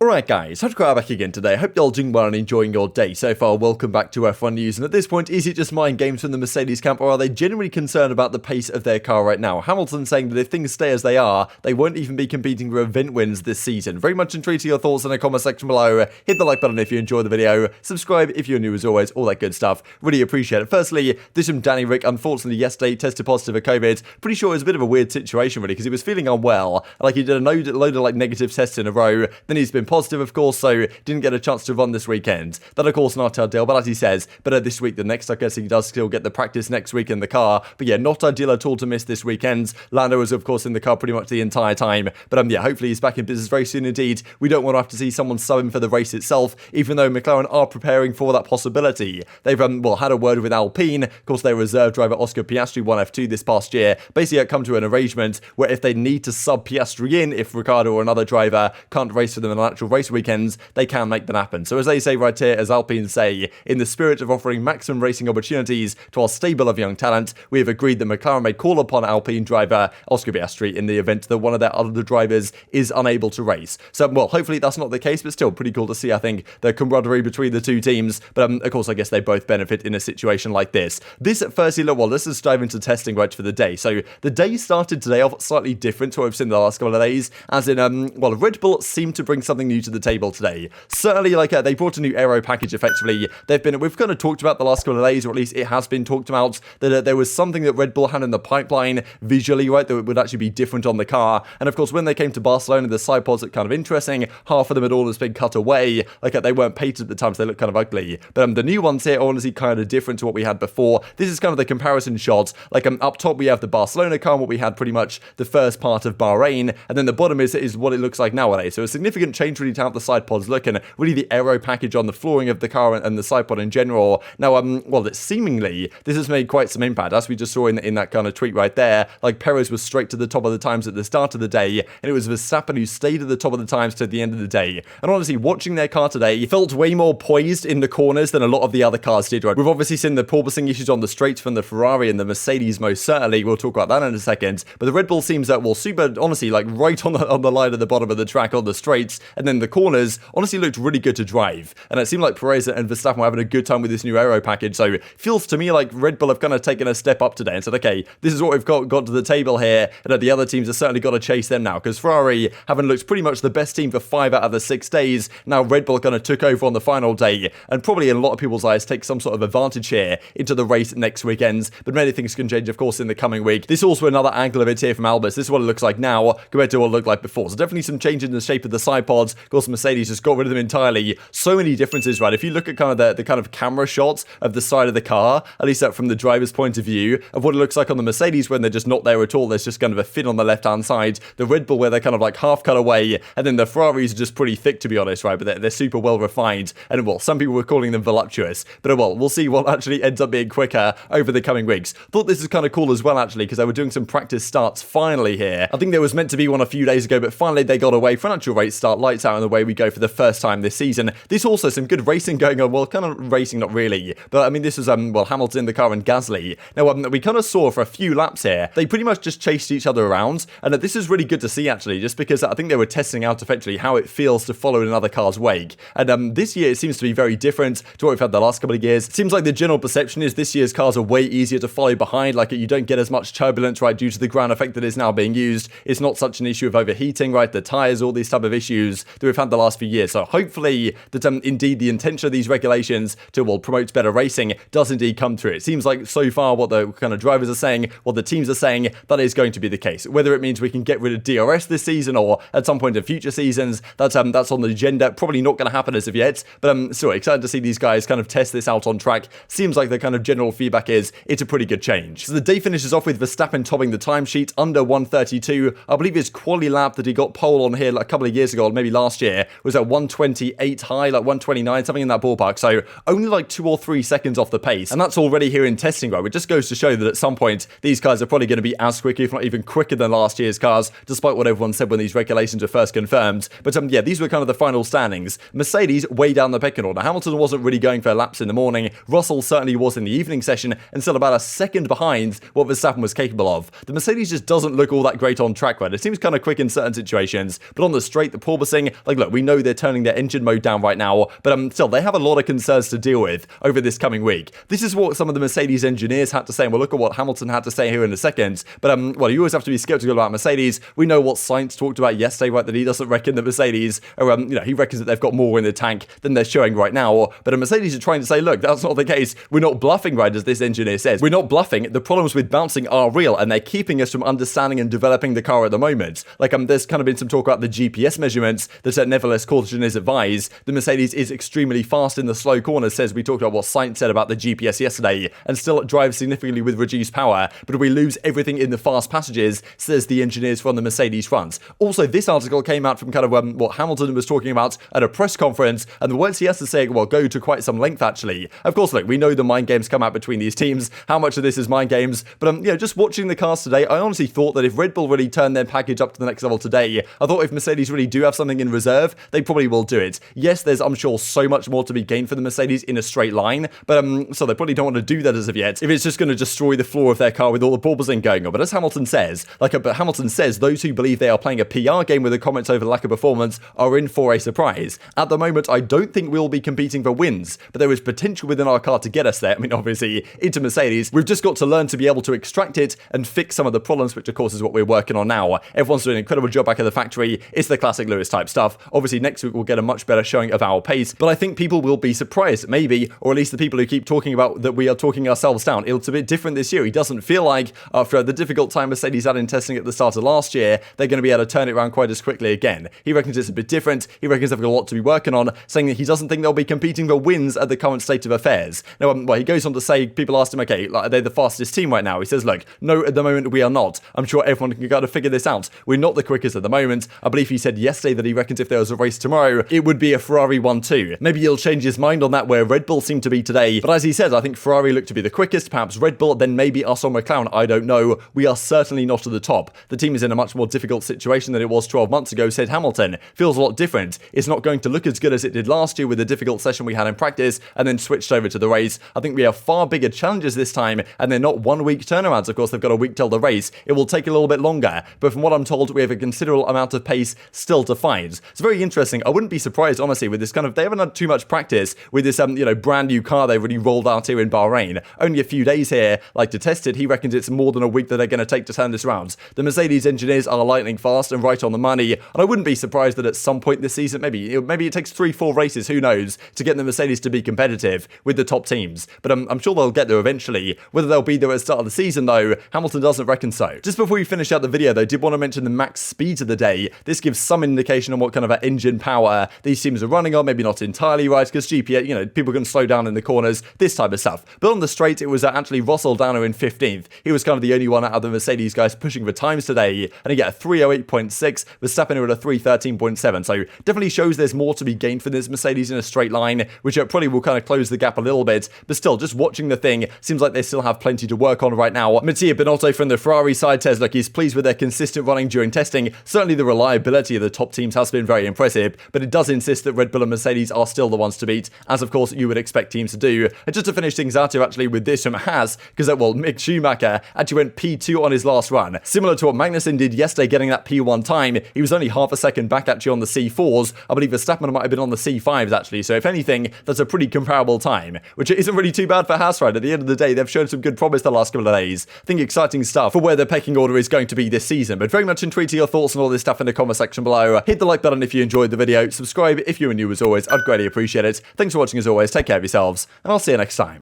Alright guys, TacticalRab back again today. Hope you're all doing well and enjoying your day so far. Welcome back to F1 News. And at this point, is it just mind games from the Mercedes camp, or are they genuinely concerned about the pace of their car right now? Hamilton saying that if things stay as they are, they won't even be competing for event wins this season. Very much intrigued to your thoughts in the comment section below. Hit the like button if you enjoyed the video. Subscribe if you're new as always, all that good stuff. Really appreciate it. Firstly, this from Danny Rick. Unfortunately, yesterday tested positive for COVID. Pretty sure it was a bit of a weird situation really, because he was feeling unwell. Like he did a load of like negative tests in a row. Then he's been positive, of course, so didn't get a chance to run this weekend. That, of course, not ideal, but as he says, better this week than next. I guess he does still get the practice next week in the car. But yeah, not ideal at all to miss this weekend. Lando was, of course, in the car pretty much the entire time. But yeah, hopefully he's back in business very soon indeed. We don't want to have to see someone sub him for the race itself, even though McLaren are preparing for that possibility. They've, had a word with Alpine. Of course, their reserve driver, Oscar Piastri, won F2 this past year. Basically, come to an arrangement where if they need to sub Piastri in, if Riccardo or another driver can't race for them in an actual race weekends, they can make that happen. So as they say right here, as Alpine say, in the spirit of offering maximum racing opportunities to our stable of young talent, we have agreed that McLaren may call upon Alpine driver Oscar Piastri in the event that one of their other drivers is unable to race. So, well, hopefully that's not the case, but still pretty cool to see, I think, the camaraderie between the two teams. But, of course, I guess they both benefit in a situation like this. This, firstly, look, well, let's just dive into testing right for the day. So, the day started today off slightly different to what we've seen the last couple of days, as in, well, Red Bull seemed to bring something new to the table today. Certainly, like, they brought a new aero package, effectively. We've kind of talked about the last couple of days, or at least it has been talked about, that there was something that Red Bull had in the pipeline visually, right, that would actually be different on the car. And of course, when they came to Barcelona, the side pods looked kind of interesting. Half of them had all just been cut away. Like, they weren't painted at the time, so they look kind of ugly. But the new ones here are honestly kind of different to what we had before. This is kind of the comparison shot. Like, up top, we have the Barcelona car, what we had pretty much the first part of Bahrain. And then the bottom is what it looks like nowadays. So a significant change really to how the side pods look, and really the aero package on the flooring of the car and the side pod in general. Now, well, seemingly, this has made quite some impact, as we just saw in that kind of tweet right there. Like, Perez was straight to the top of the times at the start of the day, and it was Verstappen who stayed at the top of the times to the end of the day. And honestly, watching their car today, felt way more poised in the corners than a lot of the other cars did, right? We've obviously seen the porpoising issues on the straights from the Ferrari and the Mercedes, most certainly. We'll talk about that in a second. But the Red Bull seems that, well, super, honestly, like, right on the line at the bottom of the track on the straights, and then the corners, honestly, looked really good to drive. And it seemed like Perez and Verstappen were having a good time with this new aero package, so it feels to me like Red Bull have kind of taken a step up today and said, okay, this is what we've got to the table here, and that the other teams have certainly got to chase them now, because Ferrari haven't looked pretty much the best team for 5 out of the 6 days. Now Red Bull kind of took over on the final day, and probably in a lot of people's eyes take some sort of advantage here into the race next weekend, but many things can change, of course, in the coming week. This is also another angle of it here from Albus. This is what it looks like now compared to what it looked like before, so definitely some change in the shape of the side pods. Of course, Mercedes just got rid of them entirely. So many differences, right? If you look at kind of the kind of camera shots of the side of the car, at least from the driver's point of view, of what it looks like on the Mercedes when they're just not there at all. There's just kind of a fin on the left-hand side. The Red Bull where they're kind of like half cut away, and then the Ferraris are just pretty thick, to be honest, right? But they're super well refined, and well, some people were calling them voluptuous, but well, we'll see what actually ends up being quicker over the coming weeks. Thought this is kind of cool as well, actually, because they were doing some practice starts finally here. I think there was meant to be one a few days ago, but finally they got away for an actual race start, lights out, and away we go for the first time this season. There's also some good racing going on. Well, kind of racing, not really, but I mean, this was well, Hamilton in the car and Gasly. Now, we kind of saw for a few laps here, they pretty much just chased each other around, and this is really good to see, actually, just because I think they were testing out effectively how it feels to follow in another car's wake. And this year it seems to be very different to what we've had the last couple of years. It seems like the general perception is this year's cars are way easier to follow behind. Like, you don't get as much turbulence, right, due to the ground effect that is now being used. It's not such an issue of overheating, right, the tires, all these type of issues that we've had the last few years. So hopefully that indeed the intention of these regulations to, well, promote better racing does indeed come through. It seems like so far what the kind of drivers are saying, what the teams are saying, that is going to be the case. Whether it means we can get rid of DRS this season or at some point in future seasons, that's on the agenda. Probably not going to happen as of yet, but I'm still excited to see these guys kind of test this out on track. Seems like the kind of general feedback is it's a pretty good change. So the day finishes off with Verstappen topping the timesheet under 132. I believe his quali lap that he got pole on here like a couple of years ago, or maybe last year, was at 128 high, like 129, something in that ballpark. So only like 2 or 3 seconds off the pace, and that's already here in testing, right? It just goes to show that at some point these cars are probably going to be as quick, if not even quicker than last year's cars, despite what everyone said when these regulations were first confirmed. But yeah, these were kind of the final standings. Mercedes way down the pecking order. Hamilton wasn't really going for laps in the morning. Russell certainly was in the evening session, and still about a second behind what Verstappen was capable of. The Mercedes just doesn't look all that great on track, right? It seems kind of quick in certain situations, but on the straight, the porpoising, testing. Like, look, we know they're turning their engine mode down right now, but still, they have a lot of concerns to deal with over this coming week. This is what some of the Mercedes engineers had to say, and we'll look at what Hamilton had to say here in a second. But, well, you always have to be skeptical about Mercedes. We know what Sainz talked about yesterday, right, that he doesn't reckon that Mercedes are, he reckons that they've got more in the tank than they're showing right now. But Mercedes are trying to say, look, that's not the case. We're not bluffing, right, as this engineer says. We're not bluffing. The problems with bouncing are real, and they're keeping us from understanding and developing the car at the moment. Like, there's kind of been some talk about the GPS measurements that nevertheless caution is advised. The Mercedes is extremely fast in the slow corners, says we talked about what Sainz said about the GPS yesterday, and still drives significantly with reduced power, but we lose everything in the fast passages, says the engineers from the Mercedes front. Also, this article came out from kind of what Hamilton was talking about at a press conference, and the words he has to say, well, go to quite some length, actually. Of course, look, we know the mind games come out between these teams, how much of this is mind games, but just watching the cars today, I honestly thought that if Red Bull really turned their package up to the next level today, I thought if Mercedes really do have something in reserve, they probably will do it. Yes, there's, I'm sure, so much more to be gained for the Mercedes in a straight line, but so they probably don't want to do that as of yet, if it's just going to destroy the floor of their car with all the porpoising going on. But as Hamilton says, those who believe they are playing a PR game with the comments over lack of performance are in for a surprise. At the moment, I don't think we'll be competing for wins, but there is potential within our car to get us there. I mean, obviously, into Mercedes, we've just got to learn to be able to extract it and fix some of the problems, which of course is what we're working on now. Everyone's doing an incredible job back at the factory. It's the classic Lewis type stuff. Obviously, next week we'll get a much better showing of our pace, but I think people will be surprised, maybe, or at least the people who keep talking about that we are talking ourselves down. It's a bit different this year. He doesn't feel like, after the difficult time Mercedes had in testing at the start of last year, they're going to be able to turn it around quite as quickly again. He reckons it's a bit different. He reckons they've got a lot to be working on, saying that he doesn't think they'll be competing for wins at the current state of affairs. Now, well, he goes on to say, people asked him, okay, like, are they the fastest team right now? He says, look, no, at the moment we are not. I'm sure everyone can go to figure this out. We're not the quickest at the moment. I believe he said yesterday that he reckons if there was a race tomorrow, it would be a Ferrari 1-2. Maybe he'll change his mind on that where Red Bull seem to be today. But as he says, I think Ferrari look to be the quickest, perhaps Red Bull, then maybe us or McLaren. I don't know. We are certainly not at the top. The team is in a much more difficult situation than it was 12 months ago, said Hamilton. Feels a lot different. It's not going to look as good as it did last year with the difficult session we had in practice and then switched over to the race. I think we have far bigger challenges this time, and they're not 1 week turnarounds. Of course, they've got a week till the race. It will take a little bit longer, but from what I'm told, we have a considerable amount of pace still to find. It's very interesting. I wouldn't be surprised, honestly, with this kind of, they haven't had too much practice with this, brand new car they've really rolled out here in Bahrain. Only a few days here, like, to test it. He reckons it's more than a week that they're going to take to turn this around. The Mercedes engineers are lightning fast and right on the money, and I wouldn't be surprised that at some point this season, maybe it takes 3-4 races, who knows, to get the Mercedes to be competitive with the top teams. But I'm sure they'll get there eventually. Whether they'll be there at the start of the season, though, Hamilton doesn't reckon so. Just before we finish out the video, though, I did want to mention the max speeds of the day. This gives some indication on what kind of engine power these teams are running on. Maybe not entirely right, because GPS, people can slow down in the corners, this type of stuff. But on the straight, it was actually Russell Dano in 15th. He was kind of the only one out of the Mercedes guys pushing for times today, and he got a 3:08.6. Verstappen at a 3:13.7. So definitely shows there's more to be gained for this Mercedes in a straight line, which probably will kind of close the gap a little bit. But still, just watching the thing, seems like they still have plenty to work on right now. Mattia Binotto from the Ferrari side says, look, he's pleased with their consistent running during testing. Certainly the reliability of the top teams has been very impressive, but it does insist that Red Bull and Mercedes are still the ones to beat, as of course you would expect teams to do. And just to finish things out here actually with this from Haas, because Mick Schumacher actually went P2 on his last run. Similar to what Magnussen did yesterday, getting that P1 time, he was only half a second back actually on the C4s. I believe Verstappen might have been on the C5s actually, so if anything, that's a pretty comparable time, which isn't really too bad for Haas, right? At the end of the day, they've shown some good promise the last couple of days. I think exciting stuff for where the pecking order is going to be this season, but very much intrigued to your thoughts on all this stuff in the comment section below. Hit the like button if you enjoyed the video, subscribe if you're new as always, I'd greatly appreciate it. Thanks for watching as always, take care of yourselves, and I'll see you next time.